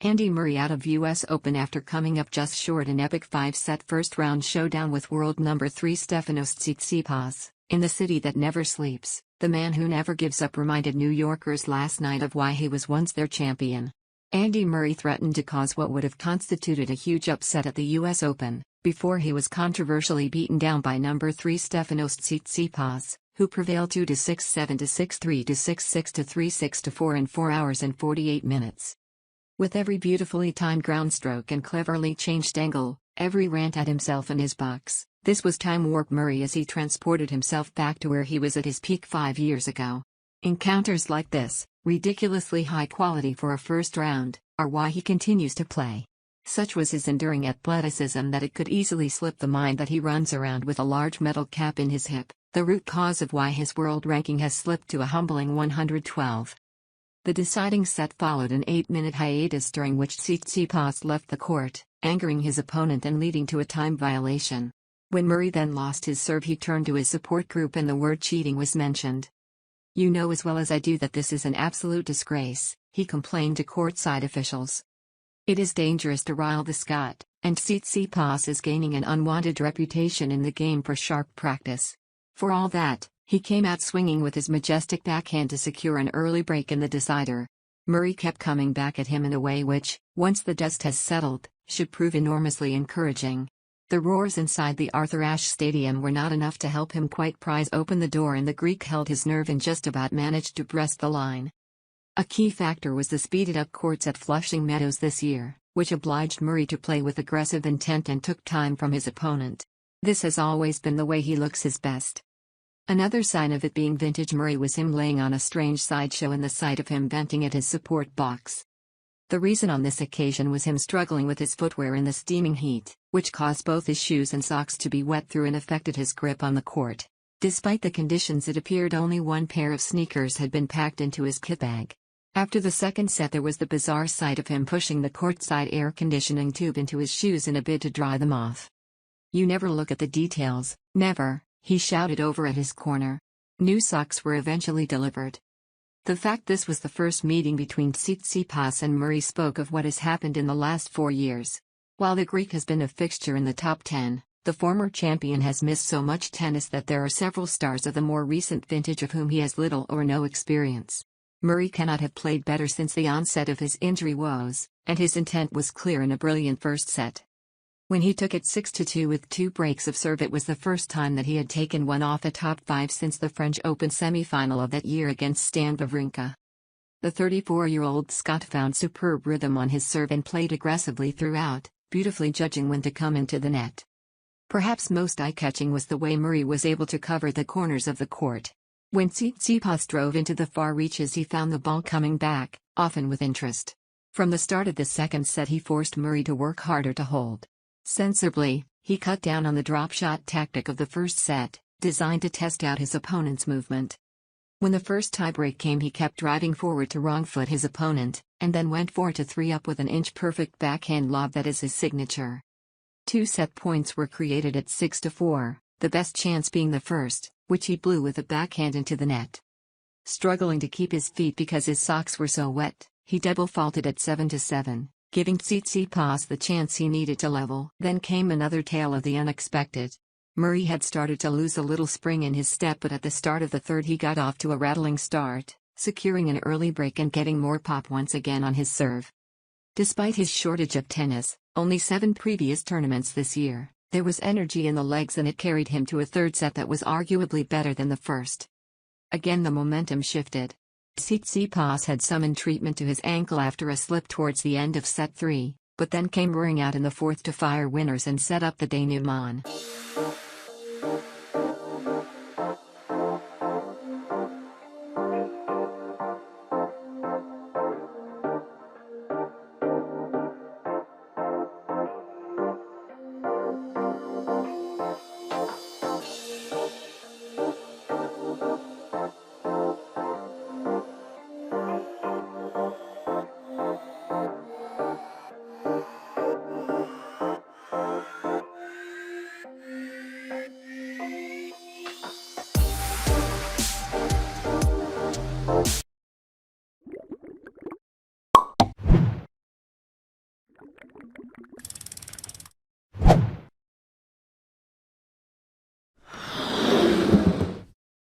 Andy Murray out of US Open after coming up just short an epic 5-set first-round showdown with world number 3 Stefanos Tsitsipas. In the city that never sleeps, the man who never gives up reminded New Yorkers last night of why he was once their champion. Andy Murray threatened to cause what would have constituted a huge upset at the US Open, before he was controversially beaten down by number 3 Stefanos Tsitsipas, who prevailed 2-6, 7-6, 3-6, 6-3, 6-4 in 4 hours and 48 minutes. With every beautifully timed groundstroke and cleverly changed angle, every rant at himself and his box, this was time warp Murray as he transported himself back to where he was at his peak 5 years ago. Encounters like this, ridiculously high quality for a first round, are why he continues to play. Such was his enduring athleticism that it could easily slip the mind that he runs around with a large metal cap in his hip, the root cause of why his world ranking has slipped to a humbling 112. The deciding set followed an 8-minute hiatus during which Tsitsipas left the court, angering his opponent and leading to a time violation. When Murray then lost his serve, he turned to his support group and the word cheating was mentioned. "You know as well as I do that this is an absolute disgrace," he complained to courtside officials. "It is dangerous to rile the Scot, and Tsitsipas is gaining an unwanted reputation in the game for sharp practice." For all that, he came out swinging with his majestic backhand to secure an early break in the decider. Murray kept coming back at him in a way which, once the dust has settled, should prove enormously encouraging. The roars inside the Arthur Ashe Stadium were not enough to help him quite prise open the door, and the Greek held his nerve and just about managed to breast the line. A key factor was the speeded-up courts at Flushing Meadows this year, which obliged Murray to play with aggressive intent and took time from his opponent. This has always been the way he looks his best. Another sign of it being vintage Murray was him laying on a strange sideshow in the sight of him venting at his support box. The reason on this occasion was him struggling with his footwear in the steaming heat, which caused both his shoes and socks to be wet through and affected his grip on the court. Despite the conditions, it appeared only one pair of sneakers had been packed into his kit bag. After the second set, there was the bizarre sight of him pushing the courtside air conditioning tube into his shoes in a bid to dry them off. "You never look at the details, never," he shouted over at his corner. New socks were eventually delivered. The fact this was the first meeting between Tsitsipas and Murray spoke of what has happened in the last 4 years. While the Greek has been a fixture in the top 10, the former champion has missed so much tennis that there are several stars of the more recent vintage of whom he has little or no experience. Murray cannot have played better since the onset of his injury woes, and his intent was clear in a brilliant first set. When he took it 6-2 with 2 breaks of serve, it was the first time that he had taken one off a top 5 since the French Open semi-final of that year against Stan Wawrinka. The 34-year-old Scot found superb rhythm on his serve and played aggressively throughout, beautifully judging when to come into the net. Perhaps most eye-catching was the way Murray was able to cover the corners of the court. When Tsitsipas drove into the far reaches, he found the ball coming back, often with interest. From the start of the second set, he forced Murray to work harder to hold. Sensibly, he cut down on the drop shot tactic of the first set, designed to test out his opponent's movement. When the first tiebreak came, he kept driving forward to wrong-foot his opponent, and then went 4-3 up with an inch-perfect backhand lob that is his signature. 2 set points were created at 6-4, the best chance being the first, which he blew with a backhand into the net. Struggling to keep his feet because his socks were so wet, he double faulted at 7-7. Giving Tsitsipas the chance he needed to level. Then came another tale of the unexpected. Murray had started to lose a little spring in his step, but at the start of the third he got off to a rattling start, securing an early break and getting more pop once again on his serve. Despite his shortage of tennis, only 7 previous tournaments this year, there was energy in the legs, and it carried him to a third set that was arguably better than the first. Again the momentum shifted. Tsitsipas had summoned treatment to his ankle after a slip towards the end of set 3, but then came roaring out in the fourth to fire winners and set up the denouement.